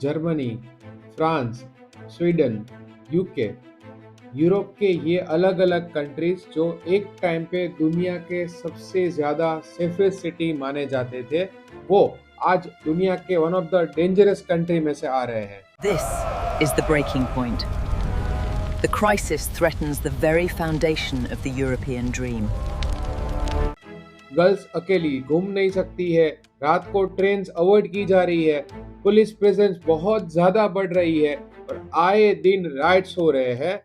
Germany, France, Sweden, UK, Europe के ये अलग-अलग कंट्रीज जो एक टाइम पे दुनिया के सबसे ज़्यादा सेफेस्ट सिटी माने जाते थे, वो आज दुनिया के one of the dangerous country में से आ रहे हैं। This is the breaking point. The crisis threatens the very foundation of the European dream. Girls अकेली घूम नहीं सकती है, रात को ट्रेन्स अवॉइड की जा रही है, पुलिस प्रेजेंस बहुत ज्यादा बढ़ रही है और आए दिन राइट्स हो रहे हैं,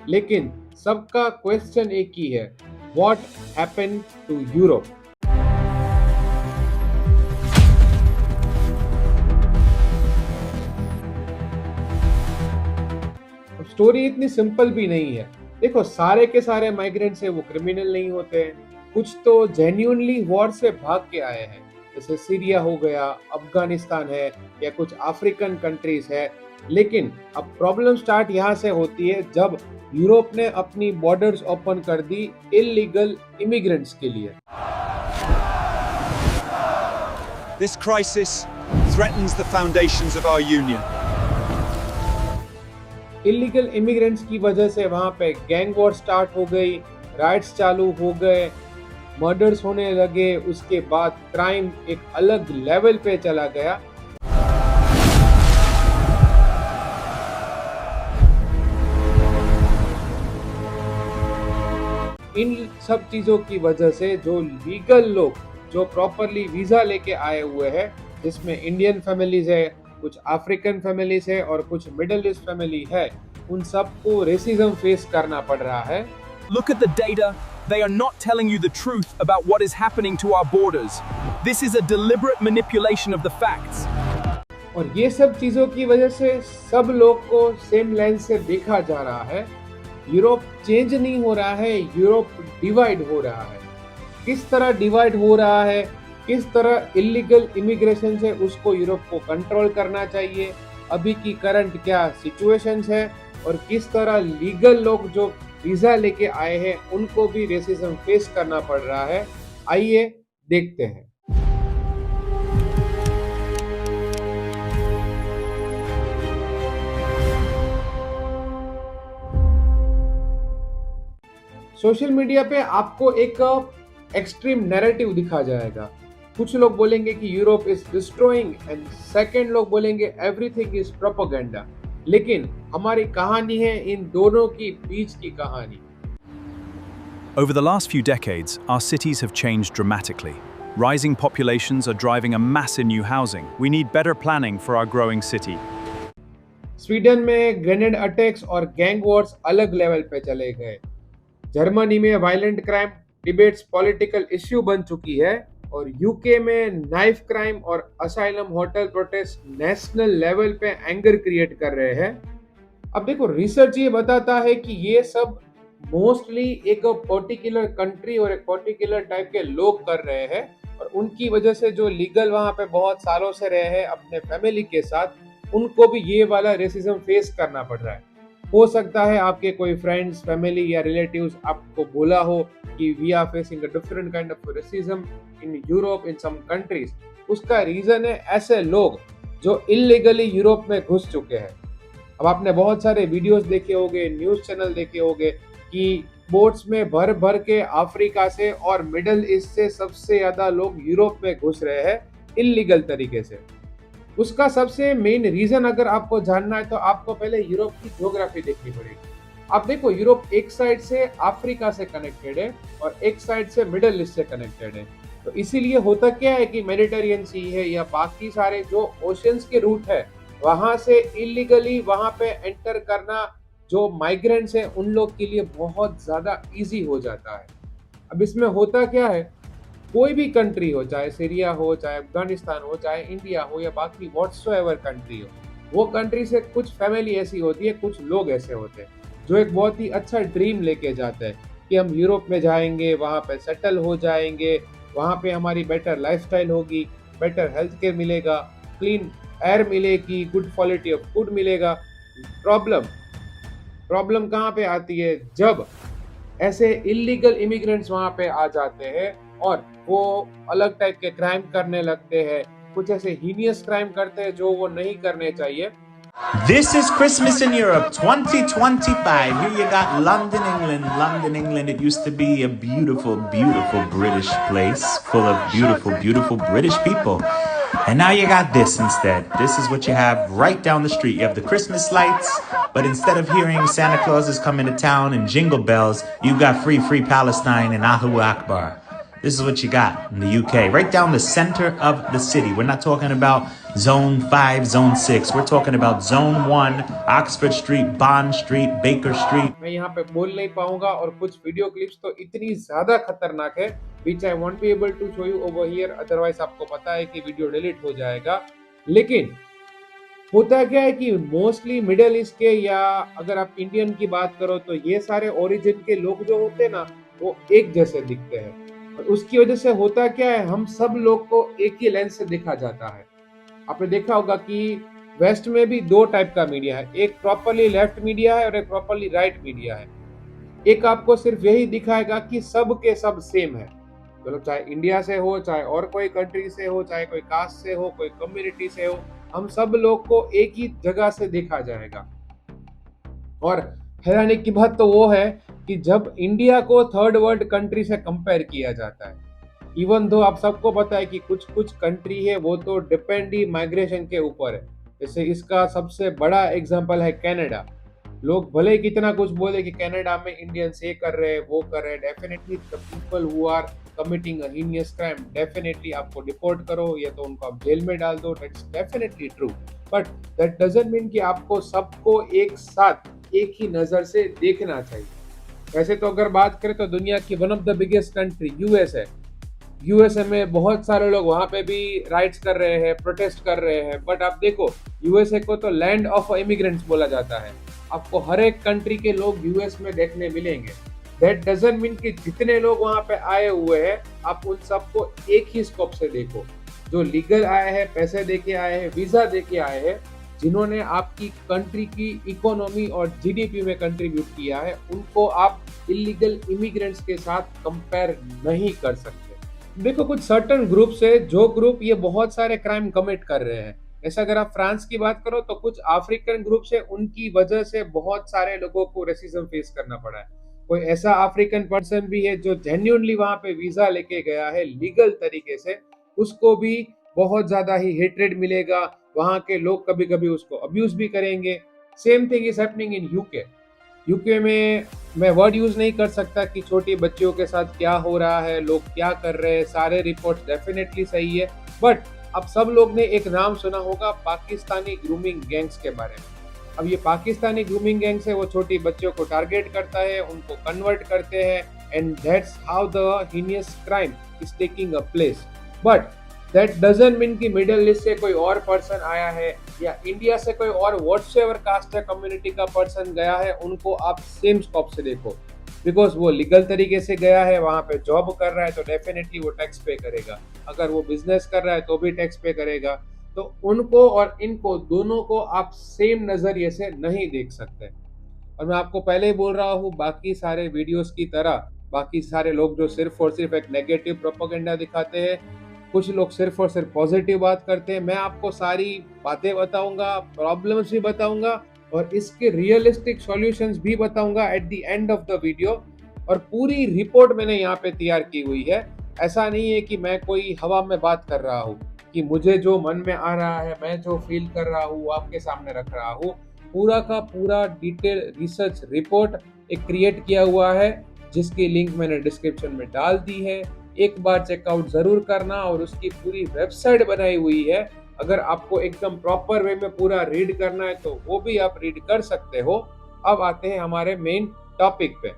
लेकिन सबका क्वेश्चन एक ही है, what happened to Europe? Story इतनी सिंपल भी नहीं है। देखो, सारे के सारे माइग्रेंट्स है वो क्रिमिनल नहीं होते हैं, कुछ तो जेन्युइनली वॉर से भाग के आए हैं, जैसे सीरिया हो गया, अफगानिस्तान है या कुछ अफ्रीकन कंट्रीज है। लेकिन अब प्रॉब्लम स्टार्ट यहाँ से होती है जब यूरोप ने अपनी बॉर्डर्स ओपन कर दी इलीगल इमिग्रेंट्स के लिए। This crisis threatens the foundations of our union. Illegal immigrants की वजह से वहां पे गैंग वॉर स्टार्ट हो गई, राइट्स चालू हो गए, मर्डर्स होने लगे, उसके बाद क्राइम एक अलग लेवल पे चला गया। इन सब चीजों की वजह से जो लीगल लोग जो प्रॉपरली वीजा लेके आए हुए हैं, जिसमें इंडियन फैमिलीज है, कुछ अफ्रीकन फैमिलीज है और कुछ मिडिल ईस्ट फैमिली है, उन सबको रेसिज्म फेस करना पड़ रहा है। Look at the data. They are not telling you the truth about what is happening to our borders. This is a deliberate manipulation of the facts. और ये सब चीजों की वजह से सब लोग को सेम लेंस से देखा जा रहा है। यूरोप चेंज नहीं हो रहा है, यूरोप डिवाइड हो रहा है। किस तरह डिवाइड हो रहा है, किस तरह इलीगल इमिग्रेशन से उसको यूरोप को कंट्रोल करना चाहिए, अभी की करंट क्या सिचुएशंस है, और किस तरह लीगल लोग जो वीजा लेके आए हैं उनको भी रेसिज्म फेस करना पड़ रहा है, आइए देखते हैं। सोशल मीडिया पे आपको एक एक्सट्रीम नैरेटिव दिखा जाएगा। कुछ लोग बोलेंगे कि Europe is destroying and second लोग बोलेंगे एवरीथिंग इज प्रोपेगेंडा। लेकिन हमारी कहानी है इन दोनों की बीच की कहानी। Over the last few decades, our cities have changed dramatically. Rising populations are driving a mass in new housing. We need better planning for our growing city. Sweden में grenade attacks और गैंग वॉर्स अलग level पे चले गए। Germany में violent crime debates political issue बन चुकी है, और यूके में नाइफ क्राइम और asylum hotel protest national level पे एंगर क्रिएट कर रहे हैं। अब देखो, रिसर्च ये बताता है कि ये सब मोस्टली एक पर्टिकुलर कंट्री और एक पर्टिकुलर टाइप के लोग कर रहे हैं, और उनकी वजह से जो लीगल वहां पे बहुत सालों से रहे हैं अपने फैमिली के साथ, उनको भी ये वाला रेसिज्म फेस करना पड़ रहा है। हो सकता है आपके कोई फ्रेंड्स, फैमिली या रिलेटिव्स आपको बोला हो कि we are facing a different kind of racism in Europe in some countries. उसका रीजन है ऐसे लोग जो इलीगली यूरोप में घुस चुके हैं। अब आपने बहुत सारे वीडियोस देखे होंगे, न्यूज चैनल देखे होंगे कि बोट्स में भर भर के अफ्रीका से और मिडिल ईस्ट से सबसे ज्यादा लोग यूरोप में घुस रहे हैं इलीगल तरीके से। उसका सबसे मेन रीजन अगर आपको जानना है तो आपको पहले यूरोप की ज्योग्राफी देखनी पड़ेगी। आप देखो, यूरोप एक साइड से अफ्रीका से कनेक्टेड है और एक साइड से मिडिल ईस्ट से कनेक्टेड है। तो इसीलिए होता क्या है कि मेडिटेरियन सी है या बाकी सारे जो ओशियंस के रूट है, वहां से इलीगली वहां पे एंटर करना जो माइग्रेंट्स हैं उन लोग के लिए बहुत ज्यादा इजी हो जाता है। अब इसमें होता क्या है, कोई भी कंट्री हो, चाहे सीरिया हो, चाहे अफगानिस्तान हो, चाहे इंडिया हो या बाकी व्हाट्सोएवर कंट्री हो, वो कंट्री से कुछ फैमिली ऐसी होती है, कुछ लोग ऐसे होते हैं जो एक बहुत ही अच्छा ड्रीम लेके जाते हैं कि हम यूरोप में जाएंगे, वहाँ पे सेटल हो जाएंगे, वहाँ पे हमारी बेटर लाइफस्टाइल होगी, बेटर हेल्थ केयर मिलेगा, क्लीन एयर मिलेगी, गुड क्वालिटी ऑफ फूड मिलेगा। प्रॉब्लम कहाँ पे आती है, जब ऐसे इलीगल इमिग्रेंट्स वहाँ पे आ जाते हैं और वो अलग टाइप के क्राइम करने लगते हैं, कुछ ऐसे हीनियस क्राइम करते हैं जो वो नहीं करने चाहिए। This is Christmas in Europe 2025. Here you got London, England. London, England. It used to be a beautiful, beautiful British place full of beautiful, beautiful British people. And now you got this instead. This is what you have right down the street. You have the Christmas lights, but instead of hearing Santa Claus is coming to town and jingle bells, you got free, free Palestine and Allahu Akbar. This is what you got in the UK, right down the center of the city. We're not talking about Zone 5, Zone 6. We're talking about Zone 1, Oxford Street, Bond Street, Baker Street. मैं यहाँ पे बोल नहीं पाऊंगा और कुछ video clips तो इतनी ज्यादा खतरनाक है which I won't be able to show you over here. Otherwise आपको पता है कि वीडियो डिलीट हो जाएगा। लेकिन होता क्या है कि मोस्टली मिडिल ईस्ट के या अगर आप इंडियन की बात करो तो ये सारे ओरिजिन के लोग जो होते हैं ना वो एक जैसे दिखते हैं और उसकी वजह से होता क्या है, हम सब लोग को एक ही लेंस से देखा जाता है। आपने देखा होगा कि वेस्ट में भी दो टाइप का मीडिया है, एक प्रॉपरली लेफ्ट मीडिया है और एक प्रॉपरली राइट मीडिया है। एक आपको सिर्फ यही दिखाएगा कि सब के सब सेम है, मतलब चाहे इंडिया से हो, चाहे और कोई कंट्री से हो, चाहे कोई कास्ट से हो, कोई कम्युनिटी से हो, हम सब लोग को एक ही जगह से देखा जाएगा। और हैरानी की बात तो वो है कि जब इंडिया को थर्ड वर्ल्ड कंट्री से कंपेयर किया जाता है, इवन दो आप सबको पता है कि कुछ कुछ कंट्री है वो तो डिपेंड ही माइग्रेशन के ऊपर है। जैसे इसका सबसे बड़ा एग्जांपल है कनाडा। लोग भले कितना कुछ बोले कि कनाडा में इंडियंस ये कर रहे हैं वो कर रहे हैं, definitely the people who are committing a heinous crime definitely आपको डिपोर्ट करो या तो उनको आप जेल में डाल दो, that's definitely true, but that doesn't mean कि आपको सबको एक साथ एक ही नजर से देखना चाहिए। वैसे तो अगर बात करें तो दुनिया की one of the biggest country US है। यूएसए में बहुत सारे लोग वहां पे भी राइट्स कर रहे हैं, प्रोटेस्ट कर रहे हैं, बट आप देखो यूएसए को तो लैंड ऑफ इमिग्रेंट्स बोला जाता है। आपको हर एक कंट्री के लोग यूएस में देखने मिलेंगे। दैट डजंट मीन कि जितने लोग वहां पे आए हुए हैं आप उन सबको एक ही स्कोप से देखो। जो लीगल आए हैं, पैसे देके आए हैं, वीजा देके आए हैं, जिन्होंने आपकी कंट्री की इकोनॉमी और जीडीपी में कंट्रीब्यूट किया है, उनको आप इलीगल इमिग्रेंट्स के साथ कंपेयर नहीं कर सकते। देखो कुछ सर्टेन ग्रुप है जो ग्रुप ये बहुत सारे क्राइम कमिट कर रहे हैं। जैसे अगर आप फ्रांस की बात करो तो कुछ अफ्रीकन ग्रुप है, उनकी वजह से बहुत सारे लोगों को रेसिज्म फेस करना पड़ा है। कोई ऐसा अफ्रीकन पर्सन भी है जो जेन्युइनली वहां पे वीजा लेके गया है लीगल तरीके से, उसको भी बहुत ज्यादा ही हेट्रेड मिलेगा। वहां के लोग कभी कभी उसको अब्यूज भी करेंगे। Same thing is happening in UK. UK में मैं वर्ड यूज नहीं कर सकता कि छोटी बच्चियों के साथ क्या हो रहा है, लोग क्या कर रहे हैं, सारे रिपोर्ट्स डेफिनेटली सही है, बट अब सब लोग ने एक नाम सुना होगा पाकिस्तानी ग्रूमिंग गैंग्स के बारे में। अब ये पाकिस्तानी ग्रूमिंग गैंग्स है वो छोटी बच्चियों को टारगेट करता है, उनको कन्वर्ट करते हैं, and that's how the heinous crime is taking a place. But that doesn't mean कि मिडिल ईस्ट से कोई और पर्सन आया है या इंडिया से कोई और व्हाटसएवर कास्ट या कम्युनिटी का पर्सन गया है, उनको आप सेम स्कोप से देखो। बिकॉज वो लीगल तरीके से गया है, वहां पे जॉब कर रहा है तो डेफिनेटली वो टैक्स पे करेगा। अगर वो बिजनेस कर रहा है तो भी टैक्स पे करेगा। तो उनको और इनको दोनों को आप सेम नजरिए से नहीं देख सकते। और मैं आपको पहले ही बोल रहा हूँ, बाकी सारे वीडियोस की तरह बाकी सारे लोग जो सिर्फ और सिर्फ एक नेगेटिव प्रोपेगेंडा दिखाते हैं, कुछ लोग सिर्फ और सिर्फ पॉजिटिव बात करते हैं, मैं आपको सारी बातें बताऊंगा, प्रॉब्लम्स भी बताऊंगा और इसके रियलिस्टिक सॉल्यूशंस भी बताऊंगा at the end of the video. और पूरी रिपोर्ट मैंने यहाँ पे तैयार की हुई है। ऐसा नहीं है कि मैं कोई हवा में बात कर रहा हूँ, कि मुझे जो मन में आ रहा है, मैं जो फील कर रहा हूँ आपके सामने रख रहा हूँ। पूरा का पूरा डिटेल रिसर्च रिपोर्ट एक क्रिएट किया हुआ है, जिसकी लिंक मैंने डिस्क्रिप्शन में डाल दी है। एक बार चेकआउट जरूर करना। और उसकी पूरी वेबसाइट बनाई हुई है, अगर आपको एकदम प्रॉपर वे में पूरा रीड करना है तो वो भी आप रीड कर सकते हो। अब आते हैं हमारे मेन टॉपिक पे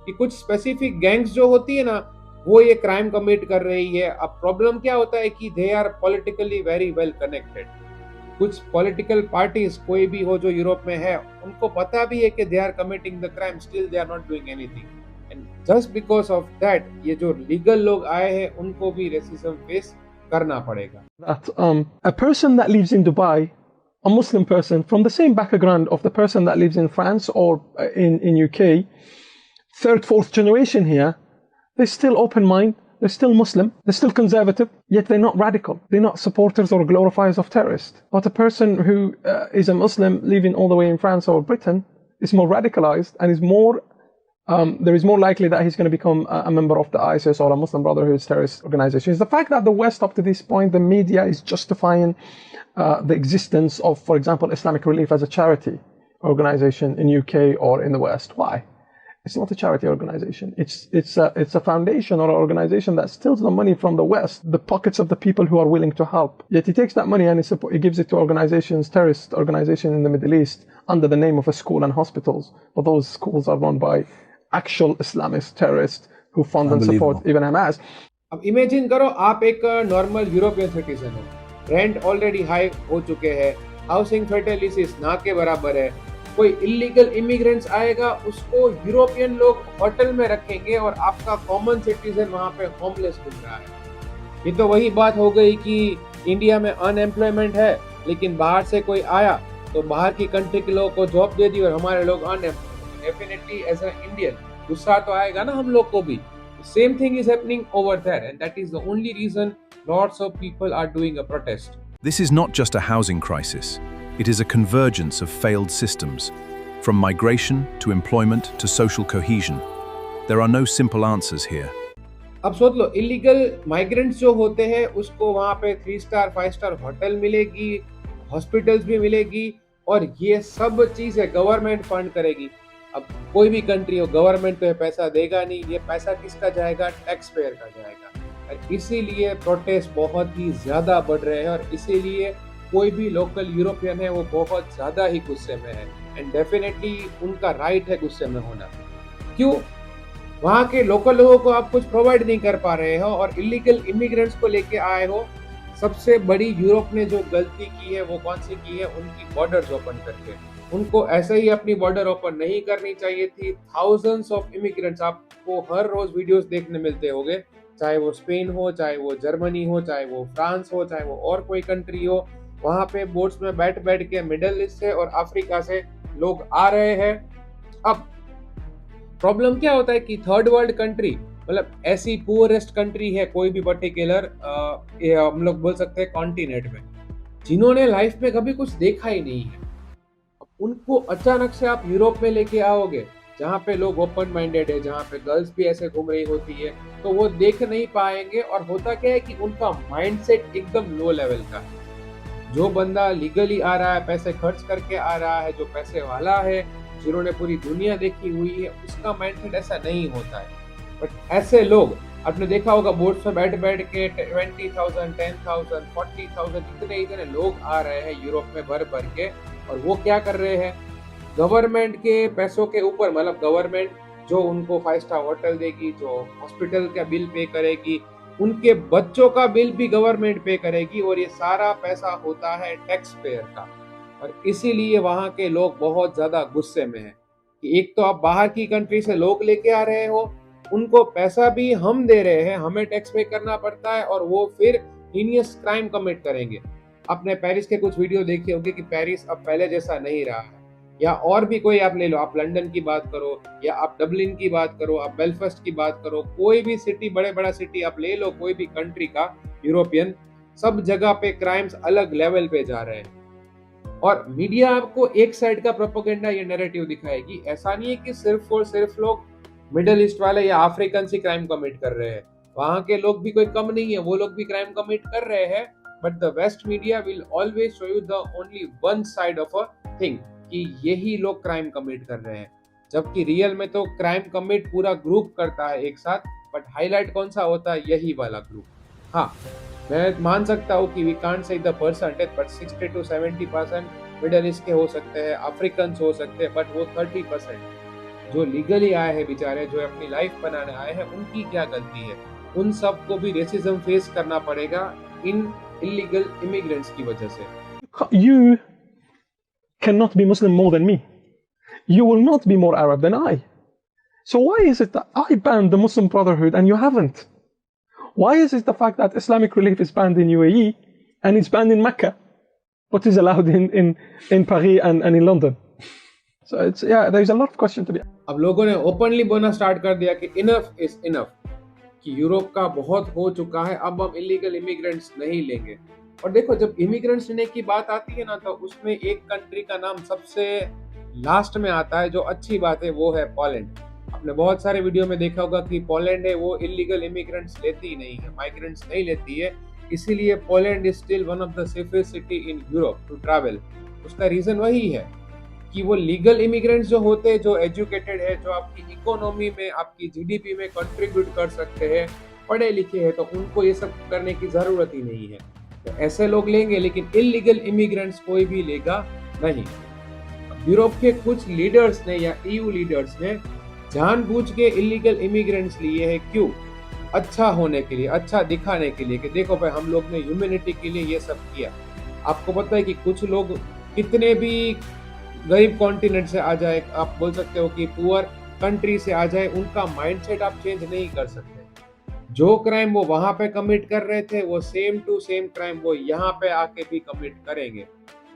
कि कुछ स्पेसिफिक गैंग्स जो होती है ना, वो ये क्राइम कमिट कर रही है। अब प्रॉब्लम क्या होता है कि they are politically very well connected. कुछ पॉलिटिकल पार्टीज कोई भी हो जो यूरोप में है, उनको पता भी है कि they are committing the crime, still they are not doing anything. And just because of that ये जो लीगल लोग आए हैं उनको भी रेसिज्म फेस करना पड़ेगा। That a person that lives in Dubai, a Muslim person from the same background of the person that lives in France or in UK, third, fourth generation here, they're still open mind, They're still Muslim, they're still conservative, yet they're not radical. They're not supporters or glorifiers of terrorists. But a person who is a Muslim living all the way in France or Britain is more radicalized and is more, there is more likely that he's going to become a member of the ISIS or a Muslim Brotherhood terrorist organization. It's the fact that the West, up to this point, the media is justifying the existence of, for example, Islamic Relief as a charity organization in UK or in the West. Why? It's not a charity organization. It's a foundation or an organization that steals the money from the West, the pockets of the people who are willing to help. Yet he takes that money and he gives it to organizations, terrorist organizations in the Middle East, under the name of a school and hospitals. But those schools are run by actual Islamist terrorists who fund and support even Hamas. अब imagine करो आप एक normal European citizen हो, rent already high हो चुके हैं, housing फर्टिलिटीज ना के बराबर है, कोई इलीगल इमिग्रेंट्स आएगा, उसको यूरोपियन लोग होटल में रखेंगे और आपका कॉमन सिटीजन वहां पे होमलेस घूम रहा है। ये तो वही बात हो गई कि इंडिया में अनएम्प्लॉयमेंट है, लेकिन बाहर से कोई आया तो बाहर की कंट्री के लोगों को जॉब दे दी और हमारे लोग unemployed. Definitely as a Indian गुस्सा तो आएगा ना हम लोग को भी। Same thing is happening over there and that is the only reason lots of people are doing a protest. This is not just a housing crisis. It is a convergence of failed systems, from migration to employment to social cohesion. There are no simple answers here. अब सोच लो, illegal migrants जो होते हैं उसको वहाँ पे 3 star 5 star hotel मिलेगी, hospitals भी मिलेगी और ये सब चीजें गवर्नमेंट फंड करेगी। अब कोई भी कंट्री हो, गवर्नमेंट तो ये पैसा देगा नहीं, ये पैसा किसका जाएगा? टैक्स पेयर का जाएगा। और इसीलिए प्रोटेस्ट बहुत ही ज्यादा बढ़ रहे हैं और इसीलिए कोई भी लोकल यूरोपियन है वो बहुत ज्यादा ही गुस्से में है एंड डेफिनेटली उनका राइट है गुस्से में होना। क्यों? वहाँ के लोकल लोगों को आप कुछ प्रोवाइड नहीं कर पा रहे हो और इलीगल इमिग्रेंट्स को लेके आए हो। सबसे बड़ी यूरोप ने जो गलती की है वो कौन सी की है? उनकी बॉर्डर्स ओपन करके। उनको ऐसे ही अपनी बॉर्डर ओपन नहीं करनी चाहिए थी। थाउजेंड्स ऑफ इमिग्रेंट्स आपको हर रोज वीडियोस देखने मिलते होंगे, चाहे वो स्पेन हो, चाहे वो जर्मनी हो, चाहे वो फ्रांस हो, चाहे वो और कोई कंट्री हो, वहां पे बोट्स में बैठ के मिडिल ईस्ट से और अफ्रीका से लोग आ रहे हैं। अब प्रॉब्लम क्या होता है कि थर्ड वर्ल्ड कंट्री, मतलब ऐसी पुअरेस्ट कंट्री है कोई भी पर्टिकुलर, हम लोग बोल सकते हैं कॉन्टिनेंट में, जिन्होंने लाइफ में कभी कुछ देखा ही नहीं है। उनको अचानक से आप यूरोप में लेके आओगे जहाँ पे लोग ओपन माइंडेड है, जहाँ पे गर्ल्स भी ऐसे घूम रही होती है, तो वो देख नहीं पाएंगे। और होता क्या है कि उनका माइंडसेट एकदम लो लेवल का है। जो बंदा लीगली आ रहा है, पैसे खर्च करके आ रहा है, जो पैसे वाला है, जिन्होंने पूरी दुनिया देखी हुई है, उसका माइंडसेट ऐसा नहीं होता है। बट ऐसे लोग, आपने देखा होगा बोट्स में बैठ के 20,000, 10,000, 40,000 इतने लोग आ रहे हैं यूरोप में भर के, और वो क्या कर रहे हैं? गवर्नमेंट के पैसों के ऊपर, मतलब गवर्नमेंट जो उनको 5 स्टार होटल देगी, जो हॉस्पिटल का बिल पे करेगी, उनके बच्चों का बिल भी गवर्नमेंट पे करेगी और ये सारा पैसा होता है टैक्स पेयर का। और इसीलिए वहां के लोग बहुत ज्यादा गुस्से में हैं कि एक तो आप बाहर की कंट्री से लोग लेके आ रहे हो, उनको पैसा भी हम दे रहे हैं, हमें टैक्स पे करना पड़ता है और वो फिर हीनियस क्राइम कमिट करेंगे। आपने पेरिस के कुछ वीडियो देखे होंगे कि पेरिस अब पहले जैसा नहीं रहा है, या और भी कोई आप ले लो, आप लंदन की बात करो या आप डबलिन की बात करो, आप बेलफास्ट की बात करो, कोई भी सिटी, बड़ा सिटी आप ले लो, कोई भी कंट्री का यूरोपियन, सब जगह पे क्राइम्स अलग लेवल पे जा रहे हैं। और मीडिया आपको एक साइड का प्रोपेगेंडा या नैरेटिव दिखाएगी। ऐसा नहीं है कि सिर्फ और सिर्फ लोग मिडिल ईस्ट वाले या अफ्रीकन से क्राइम कमिट कर रहे हैं, वहां के लोग भी कोई कम नहीं है, वो लोग भी क्राइम कमिट कर रहे हैं। But the west media will always show you the only one side of a thing, कि यही लोग क्राइम कमिट कर रहे हैं, जबकि रियल में तो क्राइम कमिट पूरा ग्रुप करता है एक साथ, बट हाईलाइट कौन सा होता है? यही वाला ग्रुप। हाँ, मैं मान सकता हूँ कि we can't say the percentage, but 60 to 70% middle east के हो सकते हैं, अफ्रीकन हो सकते हैं, बट वो 30% जो लीगली आए हैं बेचारे, जो अपनी लाइफ बनाने आए हैं, उनकी क्या गलती है? उन सबको भी रेसिज्म फेस करना पड़ेगा इन इलीगल इमिग्रेंट्स की वजह से। You cannot be Muslim more than me. You will not be more Arab than I. So why is it that I banned the Muslim Brotherhood and you haven't? Why is it the fact that Islamic Relief is banned in UAE and it's banned in Mecca, but is allowed in Paris and in London? So it's, yeah, there's a lot of question to be. अब लोगों ने openly बोलना start कर दिया कि enough is enough. कि Europe का बहुत हो चुका है, अब हम इलीगल इमिग्रेंट्स नहीं लेंगे। और देखो, जब इमिग्रेंट्स लेने की बात आती है ना, तो उसमें एक कंट्री का नाम सबसे लास्ट में आता है। जो अच्छी बात है वो है पोलैंड। आपने बहुत सारे वीडियो में देखा होगा कि पोलैंड है वो इलीगल इमिग्रेंट्स लेती ही नहीं है, माइग्रेंट्स नहीं लेती है, इसीलिए Poland is still one of the safest city in Europe to travel. उसका रीजन वही है कि वो लीगल इमिग्रेंट्स जो होते हैं, जो एजुकेटेड है, जो आपकी इकोनॉमी में, आपकी जीडीपी में कंट्रीब्यूट कर सकते हैं, पढ़े लिखे हैं, तो उनको ये सब करने की जरूरत ही नहीं है। तो ऐसे लोग लेंगे, लेकिन इलीगल इमिग्रेंट्स कोई भी लेगा नहीं। यूरोप के कुछ लीडर्स ने या ईयू लीडर्स ने जानबूझ के इलीगल इमिग्रेंट्स लिए हैं। क्यों? अच्छा होने के लिए, अच्छा दिखाने के लिए कि देखो भाई, हम लोग ने ह्यूमैनिटी के लिए ये सब किया। आपको पता है कि कुछ लोग कितने भी गरीब कॉन्टिनेंट से आ जाए, आप बोल सकते हो कि पुअर कंट्री से आ जाए, उनका माइंडसेट आप चेंज नहीं कर सकते। जो क्राइम वो वहां पे कमिट कर रहे थे, वो सेम टू सेम क्राइम वो यहाँ पे आके भी कमिट करेंगे।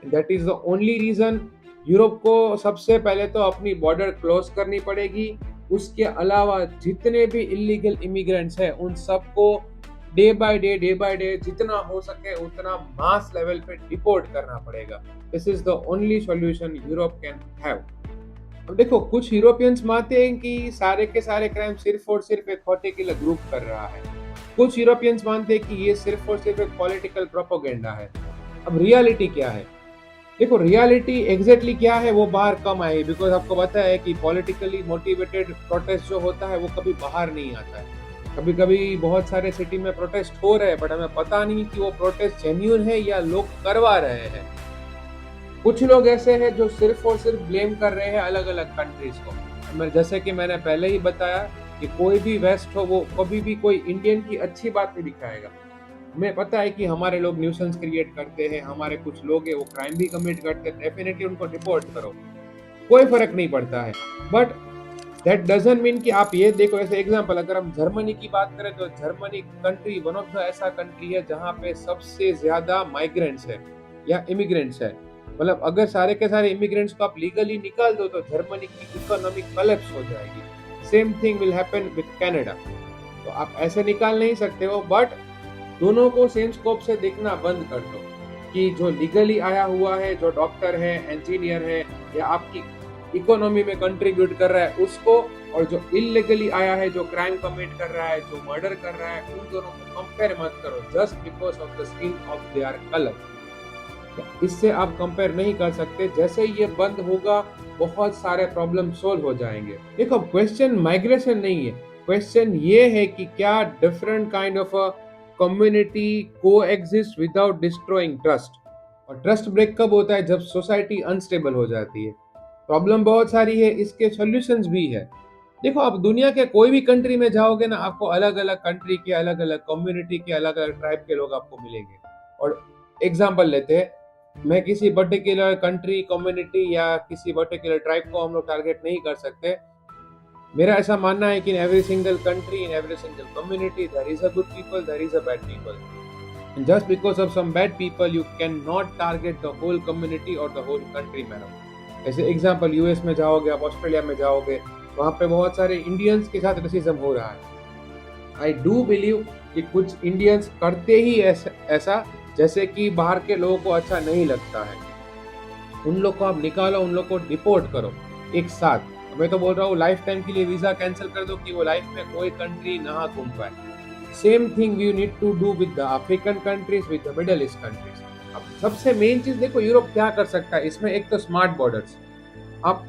That is the only reason Europe को सबसे पहले तो अपनी बॉर्डर क्लोज करनी पड़ेगी। उसके अलावा जितने भी इलीगल इमिग्रेंट्स हैं, उन सबको डे बाय डे जितना हो सके उतना मास लेवल पे डिपोर्ट करना पड़ेगा। This is the only solution Europe can have. अब देखो, कुछ यूरोपियंस मानते हैं कि सारे के सारे क्राइम सिर्फ और सिर्फ एक पर्टिकुलर ग्रुप कर रहा है। कुछ यूरोपियंस मानते हैं कि ये सिर्फ और सिर्फ एक पॉलिटिकल प्रोपेगेंडा है। अब रियलिटी क्या है? देखो, रियलिटी एग्जैक्टली क्या है वो बाहर कम आएगी, बिकॉज आपको पता है कि पॉलिटिकली मोटिवेटेड प्रोटेस्ट जो होता है वो कभी बाहर नहीं आता है। कभी कभी बहुत सारे सिटी में प्रोटेस्ट हो रहे हैं, बट हमें पता नहीं कि वो प्रोटेस्ट जेन्युइन है या लोग करवा रहे हैं। कुछ लोग ऐसे हैं जो सिर्फ और सिर्फ ब्लेम कर रहे हैं अलग अलग कंट्रीज को। जैसे कि मैंने पहले ही बताया कि कोई भी वेस्ट हो, वो कभी भी कोई इंडियन की अच्छी बात नहीं दिखाएगा। हमें पता है कि हमारे लोग न्यूसेंस क्रिएट करते हैं, हमारे कुछ लोग हैं वो क्राइम भी कमिट करते हैं, डेफिनेटली उनको रिपोर्ट करो, कोई फर्क नहीं पड़ता है। बट दैट डजंट मीन कि आप ये देखो, ऐसे एग्जांपल अगर हम जर्मनी की बात करें तो Germany country one of the ऐसा कंट्री है जहां पे सबसे ज्यादा माइग्रेंट्स है या इमिग्रेंट्स है। मतलब अगर सारे के सारे इमिग्रेंट्स को आप लीगली निकाल दो तो जर्मनी की इकोनॉमी कोलैप्स हो जाएगी। Same thing will happen with Canada. तो आप ऐसे निकाल नहीं सकते हो, बट दोनों को सेम स्कोप से देखना बंद कर दो कि जो लीगली आया हुआ है, जो डॉक्टर है, इंजीनियर है या आपकी इकोनॉमी में कंट्रीब्यूट कर रहा है उसको, और जो इलीगली आया है, जो क्राइम कमिट कर रहा है, जो मर्डर कर रहा है, उन दोनों को कंपेयर मत करो just because of the skin of their colour. इससे आप कंपेयर नहीं कर सकते। जैसे ही ये बंद होगा बहुत सारे प्रॉब्लम सोल्व हो जाएंगे। देखो, क्वेश्चन माइग्रेशन नहीं है, क्वेश्चन ये है कि क्या different kind of a community को एग्जिस्ट विदाउट डिस्ट्रॉइंग ट्रस्ट। और ट्रस्ट ब्रेक कब होता है? जब सोसाइटी अनस्टेबल हो जाती है। प्रॉब्लम बहुत सारी है, इसके सॉल्यूशंस भी है। देखो, आप दुनिया के कोई भी कंट्री में जाओगे ना, आपको अलग अलग कंट्री के, अलग अलग कम्युनिटी के, अलग अलग ट्राइब के लोग आपको मिलेंगे। और एग्जाम्पल लेते हैं, मैं किसी पर्टिकुलर कंट्री, कम्युनिटी या किसी पर्टिकुलर ट्राइब को हम लोग टारगेट नहीं कर सकते। मेरा ऐसा मानना है कि in every single country, in every single community there is a good people, there is a bad people. And just because of some bad people you can not target the whole community और the whole country man. ऐसे example, US में जाओगे आप, Australia में जाओगे, वहाँ पे बहुत सारे इंडियंस के साथ रेसिज्म हो रहा है। आई डू बिलीव कि कुछ इंडियंस करते ही ऐसा जैसे कि बाहर के लोगों को अच्छा नहीं लगता है। उन लोग को आप निकालो, उन लोग को डिपोर्ट करो एक साथ। मैं तो बोल रहा हूँ लाइफ टाइम के लिए वीजा कैंसिल कर दो कि वो लाइफ में कोई कंट्री ना घूम पाए। Same thing we need to do with the African countries, with the middle east countries. अब सबसे मेन चीज देखो, यूरोप क्या कर सकता है इसमें? एक तो स्मार्ट बॉर्डर्स। आप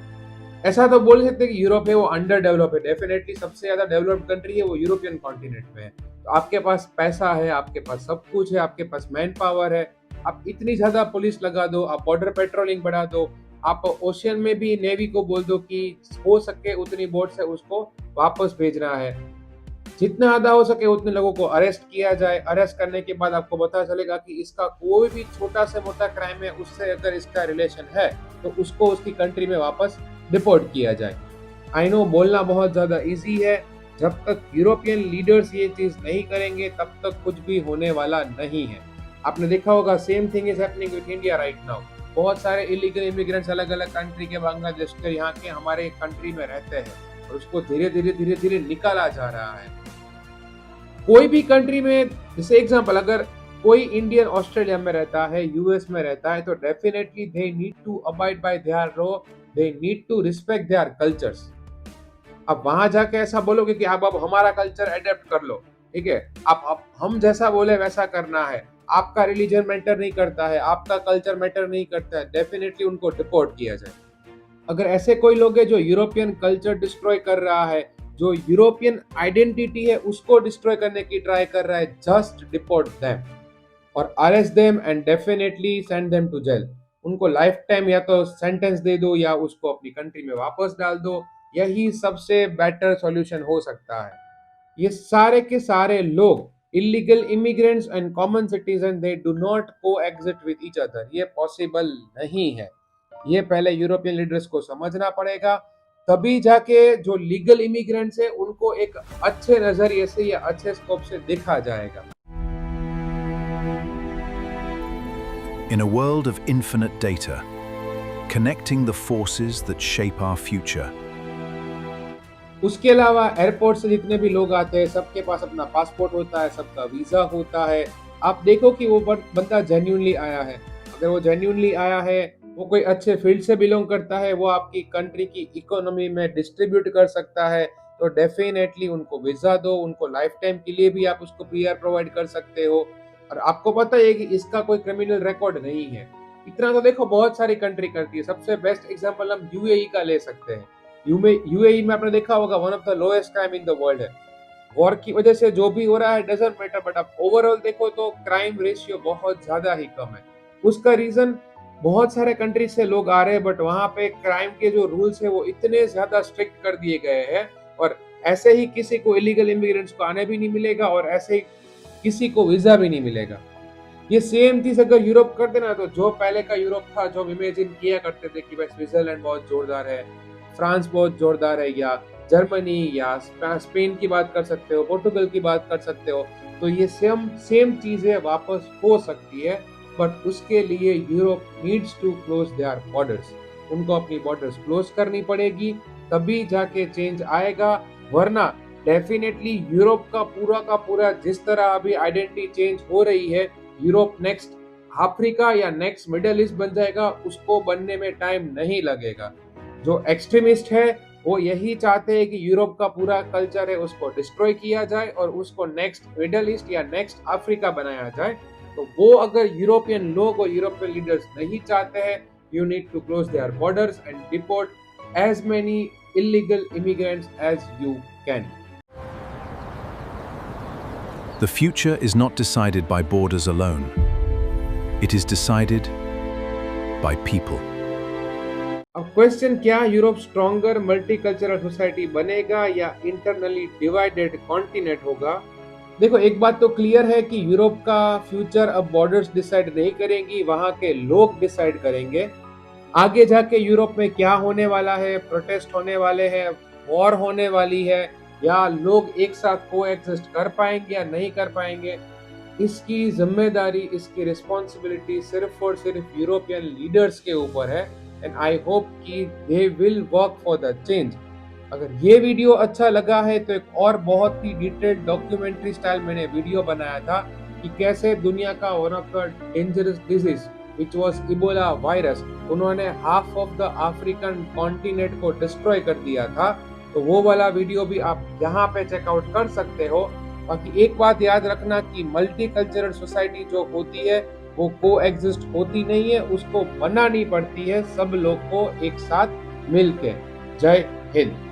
ऐसा तो बोल सकते हैं कि यूरोप है वो अंडर डेवलप है, डेफिनेटली सबसे ज्यादा डेवलप्ड कंट्री है वो यूरोपियन कॉन्टिनेंट में है। तो आपके पास पैसा है, आपके पास सब कुछ है, आपके पास मैन पावर है, आप इतनी ज्यादा पुलिस लगा दो, आप बॉर्डर पेट्रोलिंग बढ़ा दो, आप ओशियन में भी नेवी को बोल दो कि हो सके उतनी बोट से उसको वापस भेजना है, जितना ज्यादा हो सके उतने लोगों को अरेस्ट किया जाए। अरेस्ट करने के बाद आपको पता चलेगा कि इसका कोई भी छोटा से मोटा क्राइम है, उससे अगर इसका रिलेशन है तो उसको उसकी कंट्री में वापस डिपोर्ट किया जाए। आई नो बोलना बहुत ज्यादा इजी है, जब तक यूरोपियन लीडर्स ये चीज नहीं करेंगे तब तक कुछ भी होने वाला नहीं है। आपने देखा होगा same thing is happening with India right now. बहुत सारे इलीगल इमिग्रेंट्स अलग अलग कंट्री के, बांग्लादेश के, यहाँ के हमारे कंट्री में रहते हैं और उसको धीरे धीरे निकाला जा रहा है। कोई भी कंट्री में, जैसे एग्जांपल, अगर कोई इंडियन ऑस्ट्रेलिया में रहता है, यूएस में रहता है, तो definitely they need to abide by their law, they need to respect their cultures. अब वहां जाके ऐसा बोलोगे कि अब हमारा कल्चर अडेप्ट कर लो, ठीक है, आप हम जैसा बोले वैसा करना है, आपका रिलीजन मैटर नहीं करता है, आपका कल्चर मैटर नहीं करता है, डेफिनेटली उनको डिपोर्ट किया जाए। अगर ऐसे कोई लोग हैं जो यूरोपियन कल्चर डिस्ट्रॉय कर रहा है, जो यूरोपियन आइडेंटिटी है उसको डिस्ट्रॉय करने की ट्राई कर रहा है, जस्ट डिपोर्ट देम और arrest them and definitely send them to jail. उनको लाइफ टाइम या तो सेंटेंस दे दो या उसको अपनी कंट्री में वापस डाल दो, यही सबसे बेटर सॉल्यूशन हो सकता है। ये सारे के सारे लोग illegal immigrants and common citizen, they do not coexist with each other, ये पॉसिबल नहीं है। ये पहले यूरोपियन लीडर्स को समझना पड़ेगा, तभी जाके जो लीगल इमिग्रेंट्स है उनको एक अच्छे नजरिए से या अच्छे स्कोप से देखा जाएगा। In a world of infinite data, connecting the forces that shape our future. उसके अलावा एयरपोर्ट से जितने भी लोग आते हैं सबके पास अपना पासपोर्ट होता है, सबका वीजा होता है। आप देखो कि वो बंदा जेन्युइनली आया है, अगर वो जेन्युइनली आया है, वो कोई अच्छे फील्ड से बिलोंग करता है, वो आपकी कंट्री की इकोनॉमी में डिस्ट्रीब्यूट कर सकता है, तो डेफिनेटली उनको वीजा दो, उनको लाइफ टाइम के लिए भी आप उसको पीआर प्रोवाइड कर सकते हो। और आपको पता है कि इसका कोई क्रिमिनल रिकॉर्ड नहीं है। इतना तो देखो बहुत सारी कंट्री करती है। सबसे बेस्ट एग्जांपल हम यूएई का ले सकते हैं। यूएई में आपने देखा होगा one of the lowest crime in the world है। वॉर की वजह से जो भी हो रहा है डजंट मैटर, बट आप ओवरऑल देखो तो क्राइम रेशियो बहुत ज्यादा ही कम है। उसका रीजन बहुत सारे कंट्री से लोग आ रहे हैं, बट वहां पे क्राइम के जो रूल्स है वो इतने ज्यादा स्ट्रिक्ट कर दिए गए हैं, और ऐसे ही किसी को इलीगल इमिग्रेंट्स को आने भी नहीं मिलेगा और ऐसे ही किसी को वीजा भी नहीं मिलेगा। ये सेम चीज अगर यूरोप कर देना, तो जो पहले का यूरोप था, जो हम इमेजिन किया करते थे कि भाई स्विट्जरलैंड बहुत जोरदार है, फ्रांस बहुत जोरदार है, या जर्मनी या स्पेन की बात कर सकते हो, पोर्टुगल की बात कर सकते हो, तो ये सेम चीजें वापस हो सकती है। बट उसके लिए Europe needs to close their borders, उनको अपनी बॉर्डर्स क्लोज करनी पड़ेगी, तभी जाके चेंज आएगा। वरना डेफिनेटली यूरोप का पूरा जिस तरह अभी आइडेंटिटी चेंज हो रही है, यूरोप नेक्स्ट अफ्रीका या नेक्स्ट मिडिल ईस्ट बन जाएगा, उसको बनने में टाइम नहीं लगेगा। जो एक्सट्रीमिस्ट है वो यही चाहते हैं कि यूरोप का पूरा कल्चर है उसको डिस्ट्रॉय किया जाए और उसको नेक्स्ट मिडिल ईस्ट या नेक्स्ट अफ्रीका बनाया जाए। तो वो अगर यूरोपियन लोग और यूरोपियन लीडर्स नहीं चाहते हैं, you need to close their borders and deport as many illegal immigrants as you can. The future is not decided by borders alone. It is decided by people. अब question, क्या Europe stronger multicultural society बनेगा या internally divided continent होगा? देखो, एक बात तो clear है कि यूरोप का फ्यूचर अब बॉर्डर्स डिसाइड नहीं करेंगी, वहां के लोग डिसाइड करेंगे। आगे जाके यूरोप में क्या होने वाला है, प्रोटेस्ट होने वाले हैं, वॉर होने वाली है, या लोग एक साथ कोएग्जिस्ट कर पाएंगे या नहीं कर पाएंगे, इसकी जिम्मेदारी, इसकी रिस्पॉन्सिबिलिटी सिर्फ और सिर्फ यूरोपियन लीडर्स के ऊपर है। एंड आई होप कि they will work for the change. अगर ये वीडियो अच्छा लगा है तो एक और बहुत ही डिटेल्ड डॉक्यूमेंट्री स्टाइल मैंने वीडियो बनाया था कि कैसे दुनिया का one of the dangerous disease which was Ebola virus, उन्होंने half of the African continent को डिस्ट्रॉय कर दिया था। तो वो वाला वीडियो भी आप यहाँ पे चेकआउट कर सकते हो। बाकी एक बात याद रखना कि मल्टीकल्चरल सोसाइटी जो होती है वो कोएग्जिस्ट होती नहीं है, उसको बनानी पड़ती है सब लोग को एक साथ मिलके। जय हिंद।